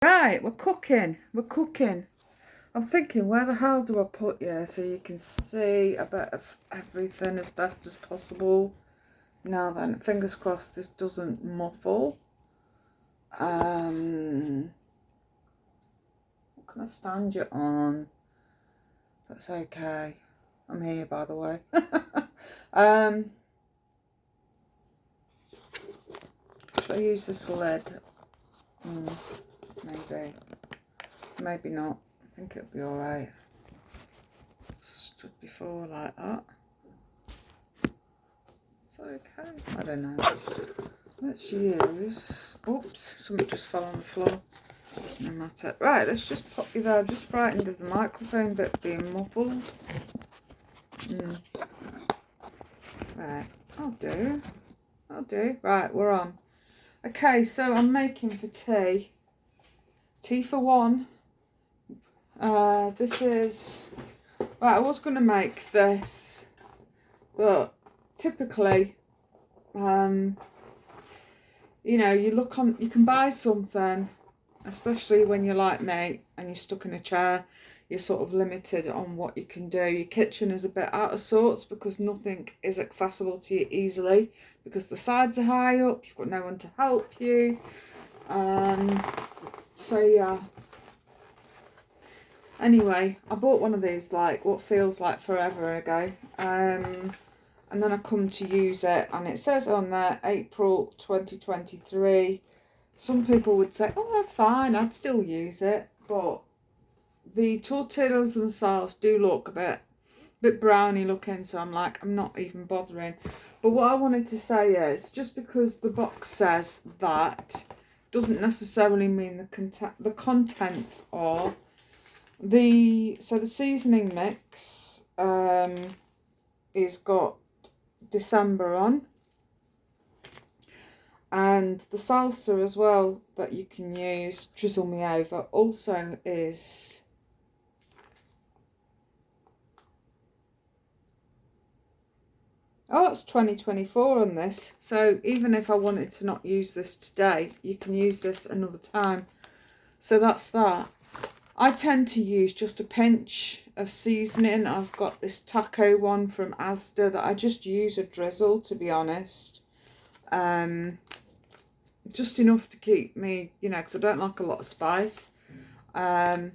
Right, we're cooking. We're cooking. I'm thinking, where the hell do I put you so you can see a bit of everything as best as possible? Now then, fingers crossed this doesn't muffle. What can I stand you on? That's okay. I'm here, by the way. Should I use this lid? Maybe. Maybe not. I think it'll be alright. Stood before like that. It's okay. I don't know. Let's use... Oops, something just fell on the floor. No matter. Right, let's just pop you there. I'm just frightened of the microphone bit being muffled. Right, I'll do. I'll do. Right, we're on. Okay, so I'm making for tea. Tea for one. This is... Right, I was going to make this, but typically, you know, you can buy something, especially when you're like me and you're stuck in a chair, you're sort of limited on what you can do. Your kitchen is a bit out of sorts because nothing is accessible to you easily because the sides are high up, you've got no one to help you. So yeah. Anyway, I bought one of these like what feels like forever ago. And then I come to use it and it says on there April 2023. Some people would say, oh, I'm fine, I'd still use it. But the tortillas themselves do look a bit browny looking, so I'm like, I'm not even bothering. But what I wanted to say is, just because the box says that doesn't necessarily mean the contents are. The seasoning mix is got December on, and the salsa as well that you can use, drizzle me over, also is it's 2024 on this. So even if I wanted to not use this today, you can use this another time. So that's that. I tend to use just a pinch of seasoning. I've got this taco one from Asda that I just use a drizzle, to be honest. Just enough to keep me, you know, because I don't like a lot of spice. So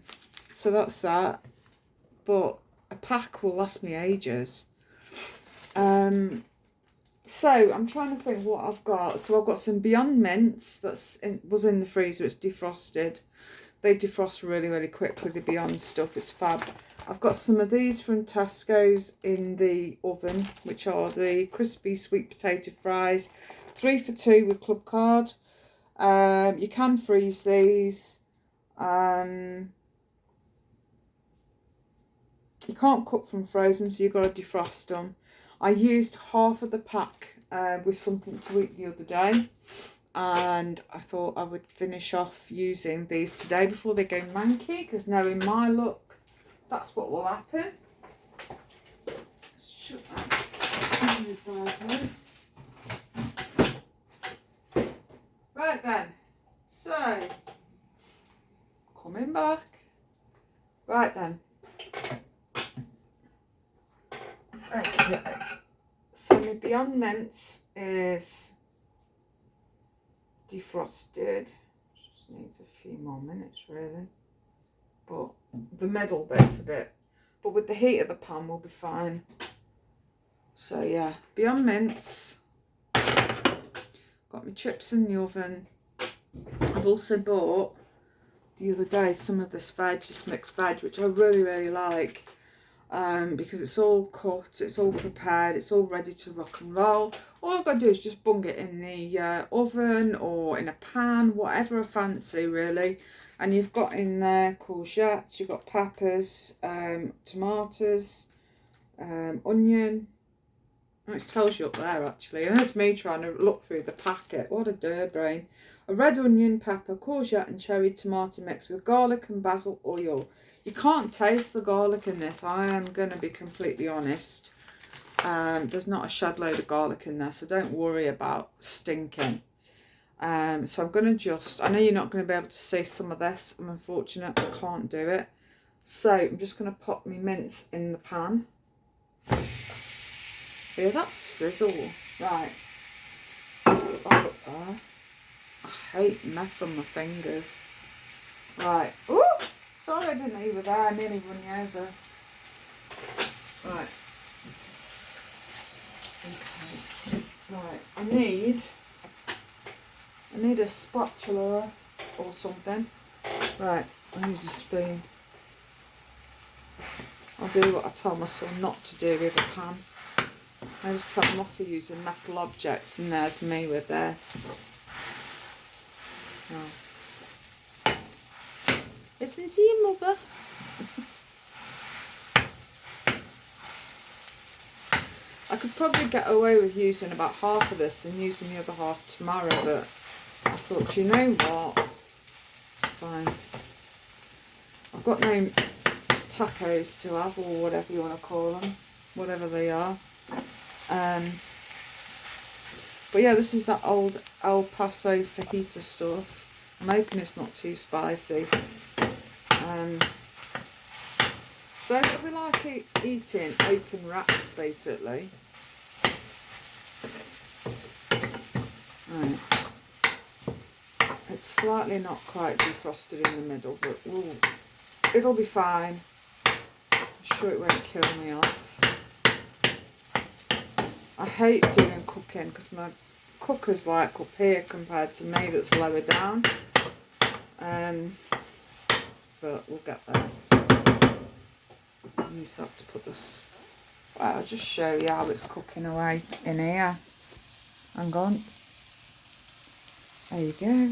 that's that. But a pack will last me ages. So I'm trying to think what I've got. So I've got some Beyond Mince was in the freezer. It's defrosted. They defrost really, really quickly, the Beyond stuff. It's fab. I've got some of these from Tesco's in the oven, which are the crispy sweet potato fries. 3 for 2 with club card. You can freeze these. You can't cook from frozen, so you've got to defrost them. I used half of the pack with something to eat the other day. And I thought I would finish off using these today before they go manky, because knowing my luck, that's what will happen. Let's shut that on the side. Right then, so coming back. Right then. Okay. So my Beyond Mince is defrosted. Just needs a few more minutes really, but the middle bit's a bit, but with the heat of the pan we'll be fine. So yeah, Beyond Mince. Got my chips in the oven. I've also bought the other day some of this mixed veg, which I really, really like. Because it's all cut, it's all prepared, it's all ready to rock and roll. All I've got to do is just bung it in the oven or in a pan, whatever I fancy really. And you've got in there courgettes, you've got peppers, tomatoes, onion. Oh, it tells you up there actually, and that's me trying to look through the packet. What a dirty brain. A red onion, pepper, courgette and cherry tomato mix with garlic and basil oil. You can't taste the garlic in this, I am going to be completely honest. There's not a shed load of garlic in there, so don't worry about stinking. So I'm going to just, I know you're not going to be able to see some of this. I'm unfortunate, I can't do it. So I'm just going to pop my mince in the pan. Yeah, that's sizzle. Right. Put that up there. I hate mess on my fingers. Right. Ooh! Sorry I didn't know you were there. I nearly run you over. Right. Okay. Right. I need a spatula or something. Right. I'll use a spoon. I'll do what I tell my son not to do with a pan. I always tell him off for using metal objects, and there's me with this. Oh. Listen to your mother. I could probably get away with using about half of this and using the other half tomorrow, but I thought, you know what? It's fine. I've got no tacos to have, or whatever you want to call them, whatever they are. But yeah, this is that old El Paso fajita stuff. I'm hoping it's not too spicy. So it'll be like eating open wraps, basically. Right. It's slightly not quite defrosted in the middle, but it'll be fine. I'm sure it won't kill me off. I hate doing cooking because my cooker's like up here compared to me that's lower down. But we'll get there. Use that to put this. Well, I'll just show you how it's cooking away in here. Hang on. There you go.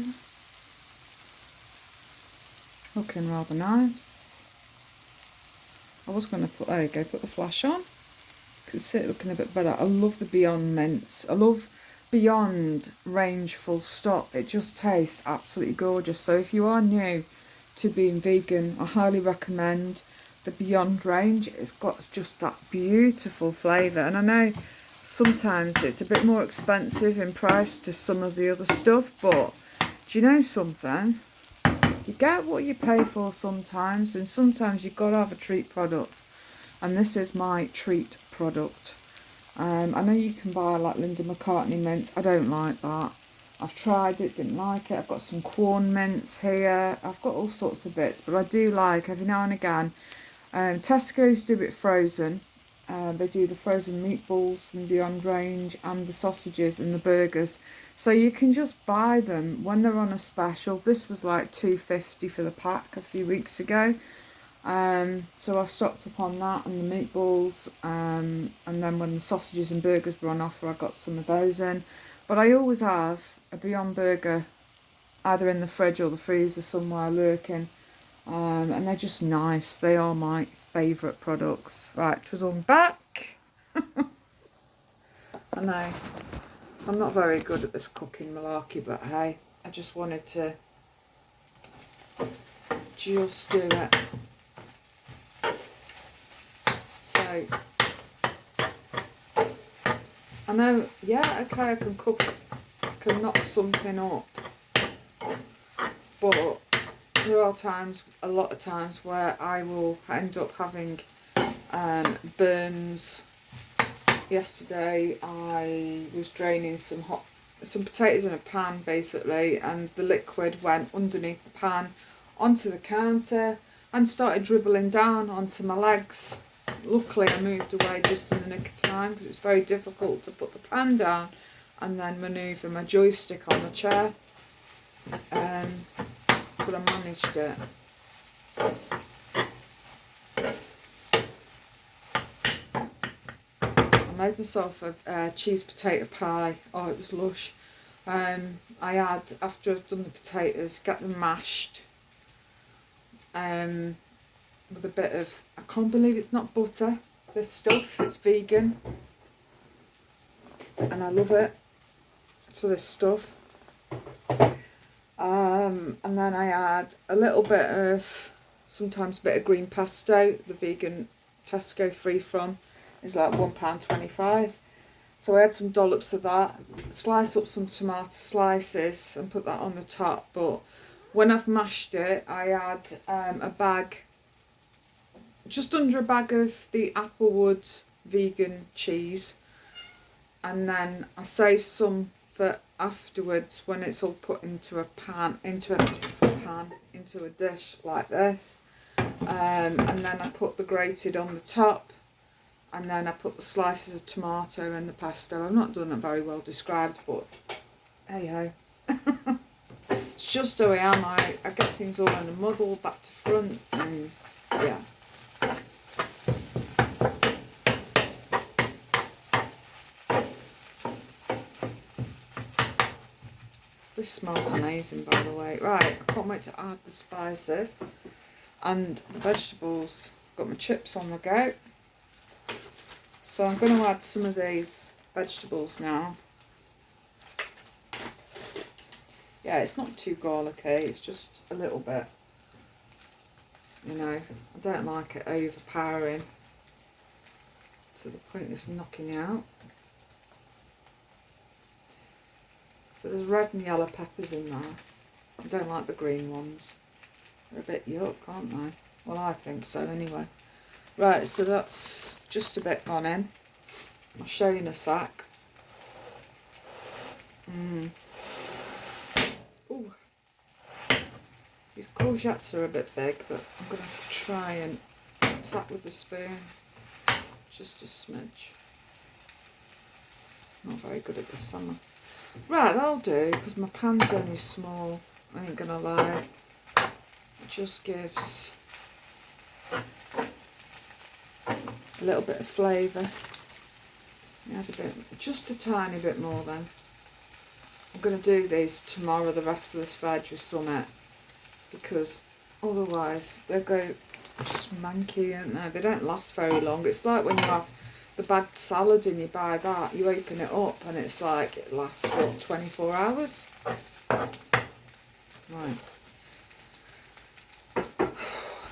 Looking rather nice. I was going to put, there you go, put the flash on. You can see it looking a bit better. I love the Beyond mince. I love Beyond range full stop. It just tastes absolutely gorgeous. So if you are new to being vegan, I highly recommend the Beyond range. It's got just that beautiful flavour. And I know sometimes it's a bit more expensive in price to some of the other stuff, but do you know something? You get what you pay for sometimes, and sometimes you've got to have a treat product. And this is my treat product. I know you can buy like Linda McCartney mince. I don't like that. I've tried it, didn't like it. I've got some corn mince here. I've got all sorts of bits, but I do like every now and again. Tesco's do it frozen. They do the frozen meatballs and Beyond range and the sausages and the burgers. So you can just buy them when they're on a special. This was like $2.50 for the pack a few weeks ago. So I stocked up on that and the meatballs. And then when the sausages and burgers were on offer, I got some of those in. But I always have a Beyond burger either in the fridge or the freezer somewhere lurking. And they're just nice. They are my favourite products. Right, 'twas on back. I know. I'm not very good at this cooking malarkey, but hey, I just wanted to just do it. So, I know, yeah, okay, I can cook, I can knock something up, but there are times, a lot of times, where I will end up having burns. Yesterday I was draining some potatoes in a pan basically, and the liquid went underneath the pan onto the counter and started dribbling down onto my legs. Luckily I moved away just in the nick of time because it's very difficult to put the pan down and then manoeuvre my joystick on the chair. But I managed it. I made myself a cheese potato pie. Oh, it was lush. I had, after I've done the potatoes, get them mashed with a bit of, I can't believe it's not butter, this stuff, it's vegan. And I love it. So this stuff. And then I add a little bit of, sometimes a bit of green pesto, the vegan Tesco free from is like £1.25. So I had some dollops of that, slice up some tomato slices and put that on the top. But when I've mashed it, I add a bag, just under a bag of the Applewood vegan cheese, and then I save some for afterwards when it's all put into a pan, into a dish like this, and then I put the grated on the top, and then I put the slices of tomato and the pesto. I've not done it very well described, but hey ho. It's just who I am. I get things all in a muddle, back to front, and yeah. This smells amazing, by the way. Right, I can't wait to add the spices and the vegetables. Got my chips on the go. So I'm going to add some of these vegetables now. Yeah, it's not too garlicky, it's just a little bit. You know, I don't like it overpowering to the point it's knocking out. So there's red and yellow peppers in there. I don't like the green ones. They're a bit yuck, aren't they? Well, I think so anyway. Right, so that's just a bit gone in. I'll show you in a sec. Ooh. These courgettes are a bit big, but I'm going to have to try and tap with the spoon. Just a smidge. Not very good at this, am I? Right, that'll do, because my pan's only small. I ain't going to lie. It just gives a little bit of flavour. Add a bit, just a tiny bit more then. I'm going to do these tomorrow, the rest of this veg with summit, because otherwise they'll go just manky, aren't they? They don't last very long. It's like when you have the bagged salad and you buy that, you open it up and it's like it lasts, what, 24 hours? Right.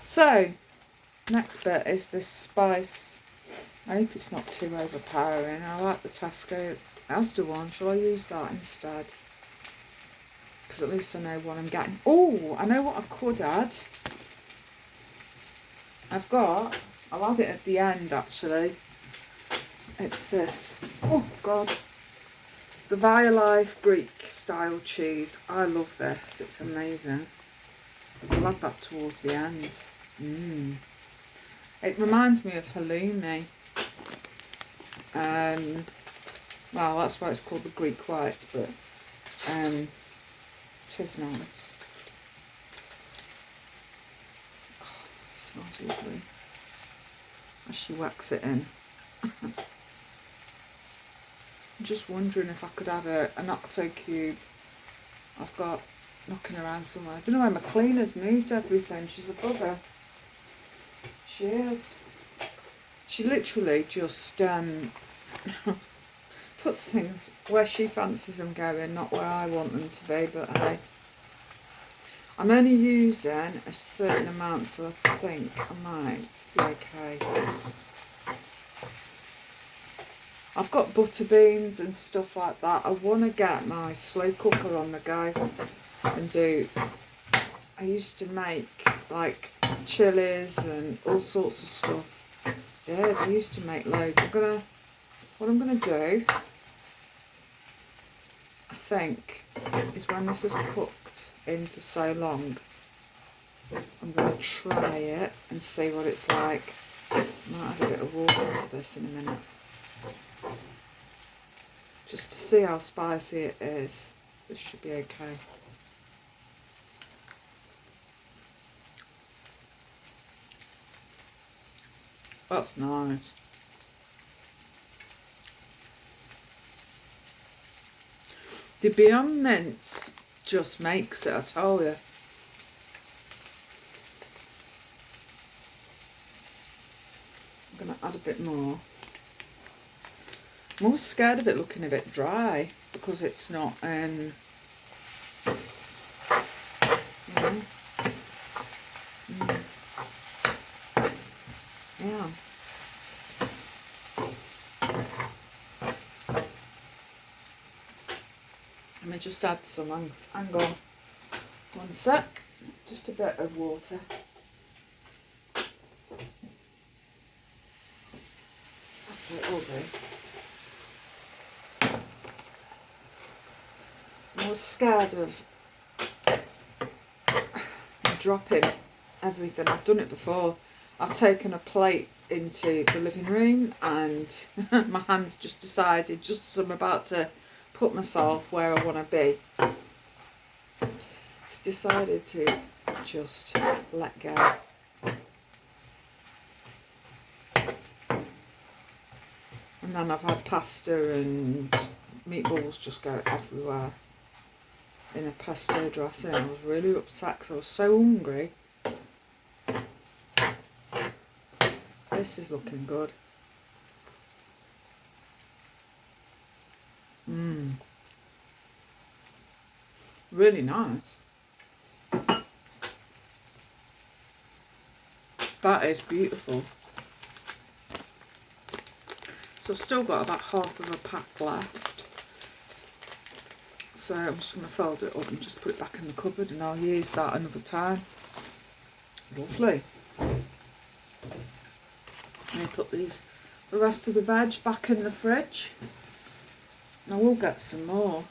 So, next bit is this spice. I hope it's not too overpowering. I like the Tesco Asda one. Shall I use that instead? Because at least I know what I'm getting. Oh, I know what I could add. I'll add it at the end actually. It's this. Oh God. The Violife Greek style cheese. I love this. It's amazing. I'll add that towards the end. It reminds me of halloumi. Well, that's why it's called the Greek white, but it is nice. Oh, it smells lovely. As she whacks it in. I'm just wondering if I could have an OXO cube I've got knocking around somewhere. I don't know where my cleaner's moved everything. She's a bugger. She is. She literally just puts things where she fancies them going, not where I want them to be, but hey. I'm only using a certain amount, so I think I might be okay. I've got butter beans and stuff like that. I want to get my slow cooker on the go and do... I used to make like chilies and all sorts of stuff. I used to make loads. What I'm gonna do, I think, is when this is cooked in for so long, I'm gonna try it and see what it's like. I might add a bit of water to this in a minute, just to see how spicy it is. This should be okay. That's nice. The Beyond Mince just makes it, I tell you. I'm going to add a bit more. I'm always scared of it looking a bit dry because it's not, you know. Yeah. me just add some, hang on, 1 sec, just a bit of water. That's it, will do. I was scared of dropping everything. I've done it before. I've taken a plate into the living room and my hands just decided, just as I'm about to put myself where I want to be, it's decided to just let go. And then I've had pasta and meatballs just go everywhere in a pesto dressing. I was really upset because I was so hungry. This is looking good. Really nice. That is beautiful. So I've still got about half of a pack left. So I'm just going to fold it up and just put it back in the cupboard, and I'll use that another time. Lovely. Let me put the rest of the veg back in the fridge. I will get some more.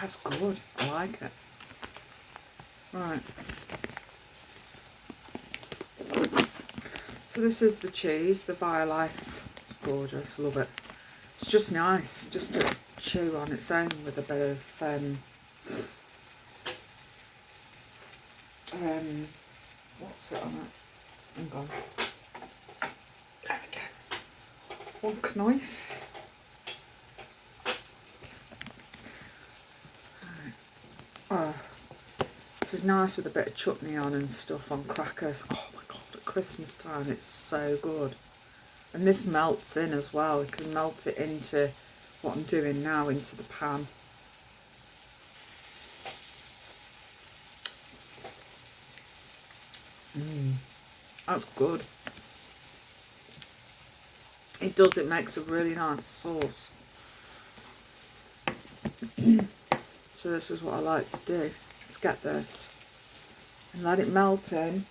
That's good. I like it. Right. So this is the cheese, the Violife. It's gorgeous. Love it. It's just nice, just to chew on its own with a bit of what's it on it? Hang on. There we go. 1 knife. Right. Oh, this is nice with a bit of chutney on and stuff on crackers. Oh my god, at Christmas time it's so good. And this melts in as well. You can melt it into what I'm doing now, into the pan. That's good. It does, it makes a really nice sauce. So this is what I like to do. Let's get this and let it melt in.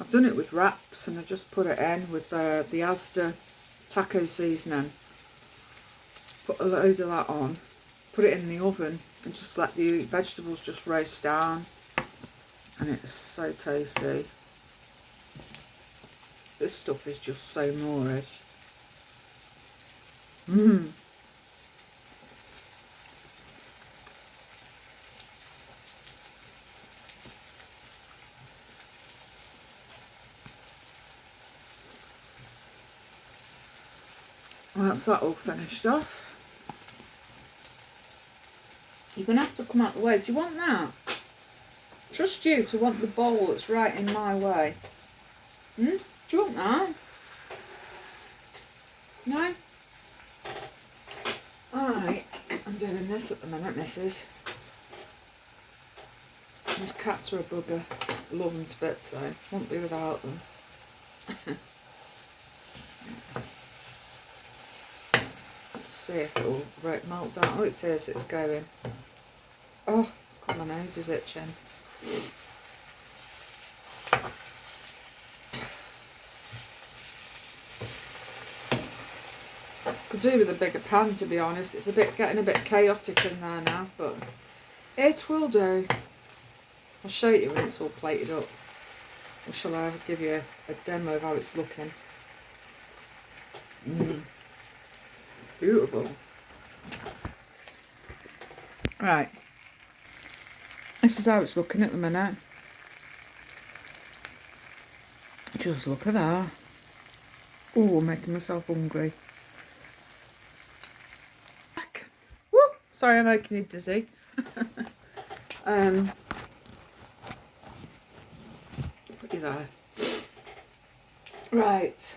I've done it with wraps and I just put it in with the Asda taco seasoning. Put a load of that on, put it in the oven and just let the vegetables just roast down, and it's so tasty. This stuff is just so Moorish. Well, that's that all finished off. You're going to have to come out the way. Do you want that? Trust you to want the bowl that's right in my way. Do you want that? No? Alright, I'm doing this at the minute, missus. These cats are a bugger. Love them to bits though. Won't be without them. Let's see if it will melt down. Oh, it says it's going. Oh, God, my nose is itching. Could do with a bigger pan, to be honest. It's getting a bit chaotic in there now, but it will do. I'll show you when it's all plated up. Or shall I give you a demo of how it's looking? Beautiful. Right. This is how it's looking at the minute. Just look at that. Oh, I'm making myself hungry. Woo! Sorry, I'm making you dizzy. Put you there. Right.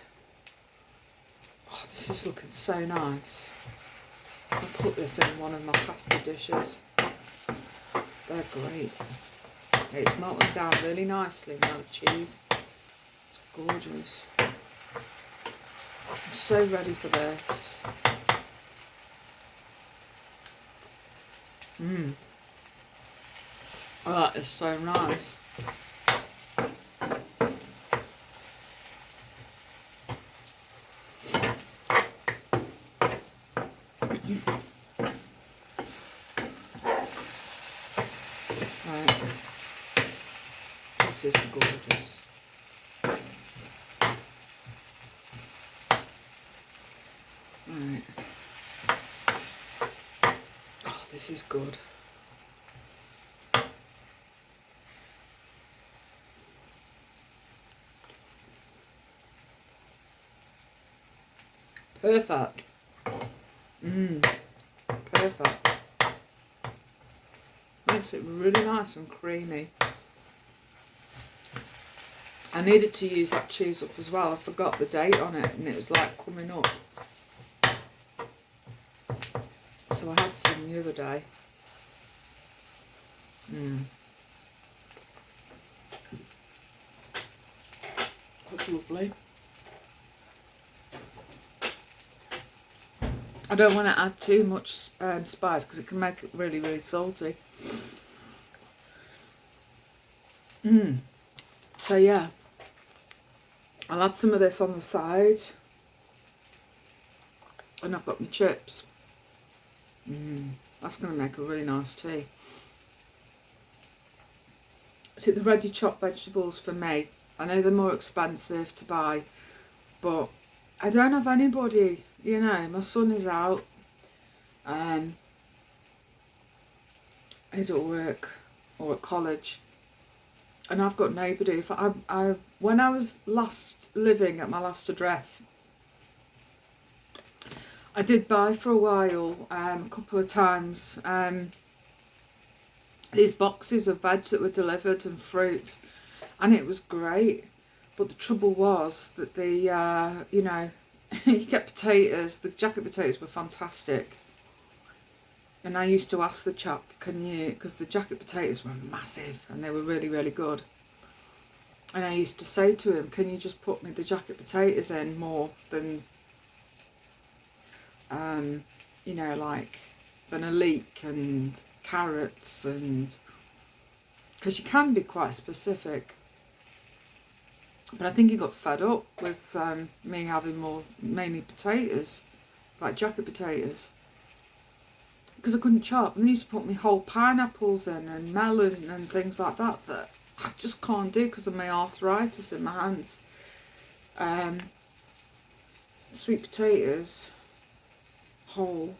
Oh, this is looking so nice. I'll put this in one of my pasta dishes. They're great. It's melting down really nicely now, the cheese. It's gorgeous. I'm so ready for this. Oh, that is so nice. Right. This is gorgeous. Right. Oh, this is good. Perfect. Perfect. Makes it really nice and creamy. I needed to use that cheese up as well. I forgot the date on it and it was like coming up. So I had some the other day. That's lovely. I don't want to add too much spice because it can make it really, really salty. So yeah, I'll add some of this on the side. And I've got my chips. That's going to make a really nice tea. See, the ready chopped vegetables for me, I know they're more expensive to buy, but I don't have anybody, you know. My son is out. He's at work or at college. And I've got nobody. If when I was last living at my last address, I did buy for a while, a couple of times, these boxes of veg that were delivered and fruit, and it was great. But the trouble was that the, you know, you get potatoes, the jacket potatoes were fantastic. And I used to ask the chap, can you, because the jacket potatoes were massive and they were really, really good. And I used to say to him, can you just put me the jacket potatoes in more than, you know, like than a leek and carrots, and because you can be quite specific. But I think he got fed up with me having more, mainly potatoes, like jacket potatoes. Because I couldn't chop. And they used to put me whole pineapples in and melon and things like that that I just can't do because of my arthritis in my hands. Sweet potatoes, whole.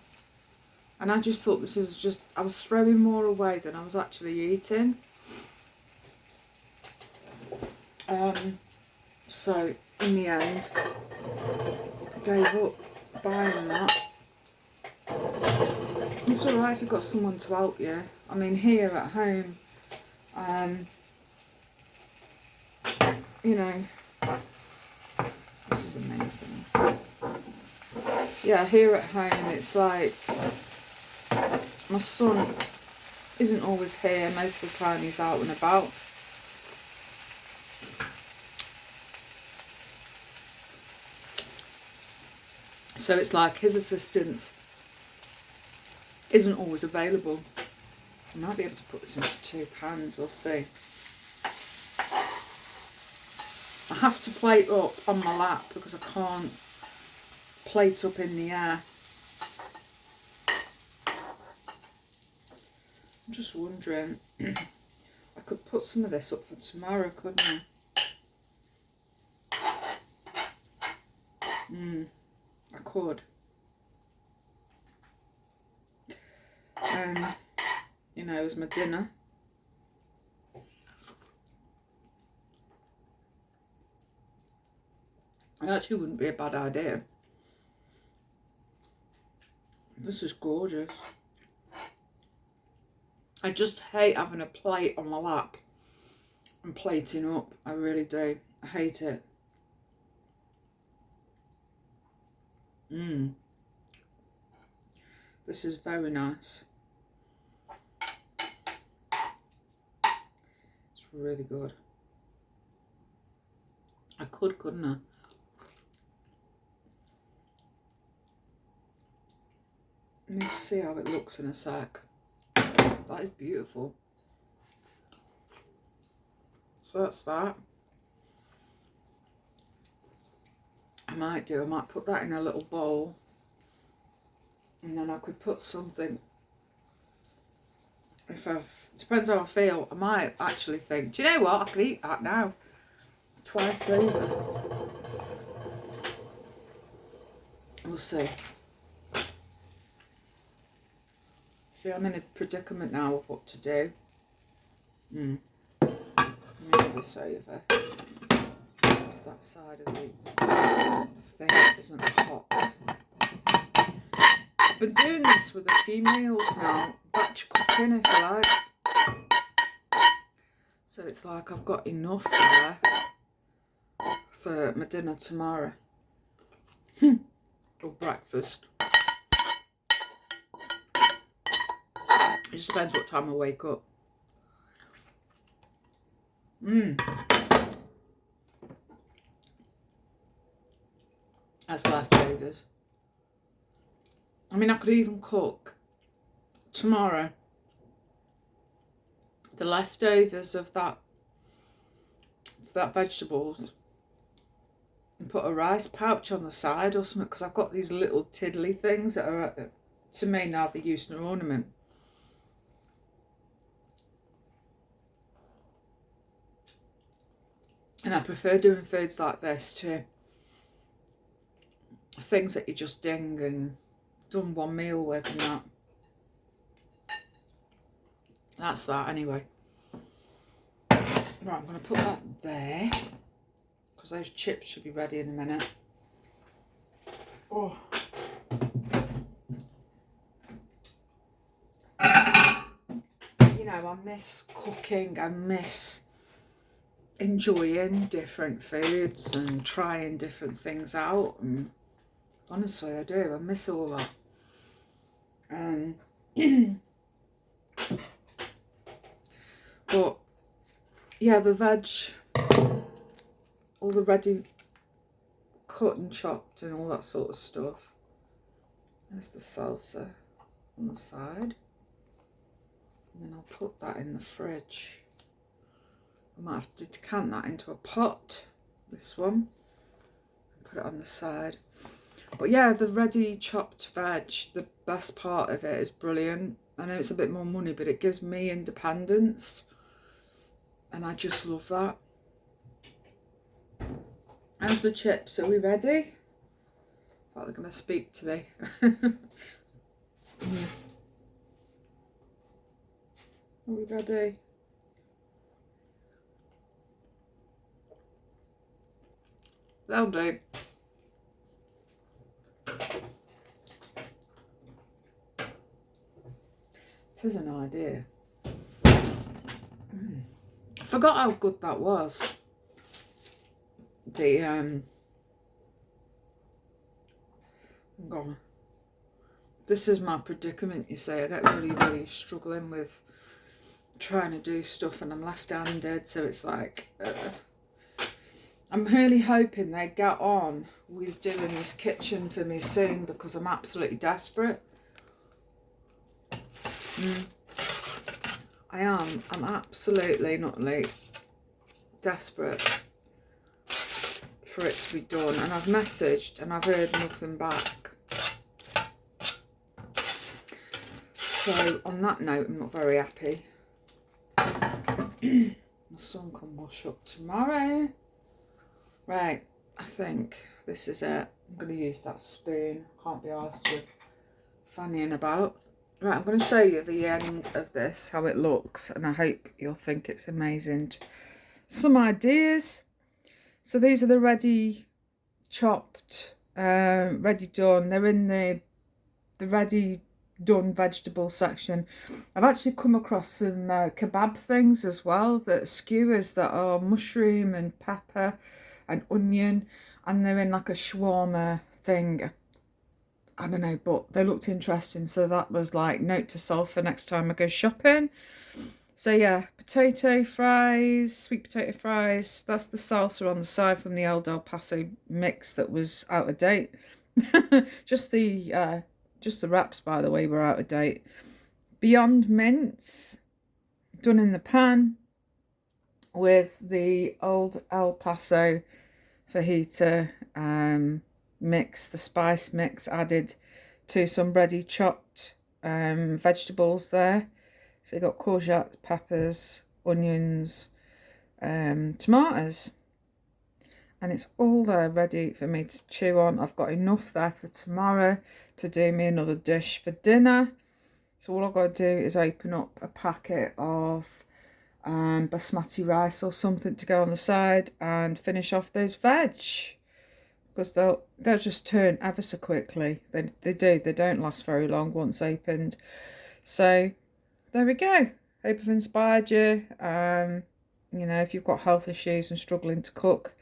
And I just thought this is just, I was throwing more away than I was actually eating. So in the end, I gave up buying that. It's alright if you've got someone to help you. I mean, here at home, you know, this is amazing. Yeah, here at home, it's like, my son isn't always here. Most of the time he's out and about. So it's like his assistance isn't always available. I might be able to put this into 2 pans, we'll see. I have to plate up on my lap because I can't plate up in the air. I'm just wondering, I could put some of this up for tomorrow, couldn't I? I could. You know, as my dinner. It actually wouldn't be a bad idea. This is gorgeous. I just hate having a plate on my lap and plating up. I really do. I hate it. This is very nice. It's really good. I could, couldn't I? Let me see how it looks in a sec. That is beautiful. So that's that. I might put that in a little bowl, and then I could put something, depends how I feel, I might actually think, do you know what, I could eat that now, twice over. We'll see. See, I'm in a predicament now of what to do. Move this over. Because that side of the thing isn't hot. I've been doing this with a few meals now, batch cooking if you like. So it's like I've got enough there for my dinner tomorrow. Or breakfast. It just depends what time I wake up. That's leftovers. I mean, I could even cook tomorrow the leftovers of that vegetables and put a rice pouch on the side or something, because I've got these little tiddly things that are, to me, neither use nor ornament. And I prefer doing foods like this to things that you just ding and done one meal with and that. That's that anyway. Right, I'm going to put that there because those chips should be ready in a minute. Oh. You know, I miss cooking, I miss enjoying different foods and trying different things out, and honestly I do, I miss all that. But yeah, the veg, all the ready cut and chopped and all that sort of stuff. There's the salsa on the side, and then I'll put that in the fridge. I might have to decant that into a pot, this one, and put it on the side. But yeah, the ready chopped veg, the best part of it is brilliant. I know it's a bit more money, but it gives me independence, and I just love that. How's the chips? Are we ready? I thought they're going to speak to me. Are we ready? That'll do. It is an idea. I forgot how good that was. The hang on. This is my predicament, you see. I get really struggling with trying to do stuff, and I'm left-handed, so it's like I'm really hoping they get on with doing this kitchen for me soon, because I'm absolutely desperate. I'm absolutely not late, desperate for it to be done, and I've messaged and I've heard nothing back. So on that note, I'm not very happy. My son can wash up tomorrow. Right, I think this is it. I'm going to use that spoon. Can't be arsed with fannying about. Right, I'm going to show you the end of this, how it looks, and I hope you'll think it's amazing. Some ideas. So these are the ready chopped, ready done. They're in the ready done vegetable section. I've actually come across some kebab things as well, that skewers that are mushroom and pepper and onion, and they're in like a shawarma thing. I don't know, but they looked interesting, so that was like note to self for next time I go shopping. So yeah, potato fries, sweet potato fries. That's the salsa on the side from the El Passo mix that was out of date. Just the Just the wraps, by the way, were out of date. Beyond mince, done in the pan with the old El Paso fajita mix, the spice mix added to some ready chopped vegetables there. So you got courgettes, peppers, onions, tomatoes, and it's all there ready for me to chew on. I've got enough there for tomorrow to do me another dish for dinner. So all I've got to do is open up a packet of basmati rice or something to go on the side and finish off those veg, because they'll just turn ever so quickly. They don't last very long once opened. So there we go. Hope I've inspired you. You know, if you've got health issues and struggling to cook,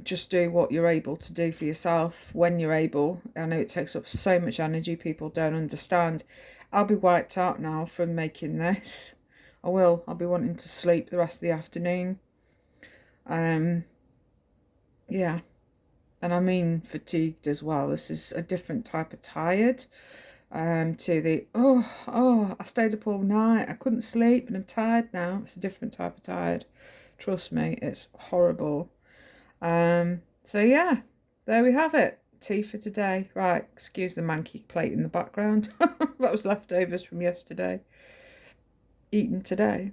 just do what you're able to do for yourself when you're able. I know it takes up so much energy, people don't understand. I'll be wiped out now from making this. I'll be wanting to sleep the rest of the afternoon. Yeah, and I mean fatigued as well. This is a different type of tired to the I stayed up all night, I couldn't sleep and I'm tired now. It's a different type of tired, trust me, it's horrible. So yeah, there we have it. Tea for today. Right, excuse the manky plate in the background. That was leftovers from yesterday, eaten today.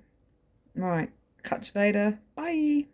Right, catch you later. Bye.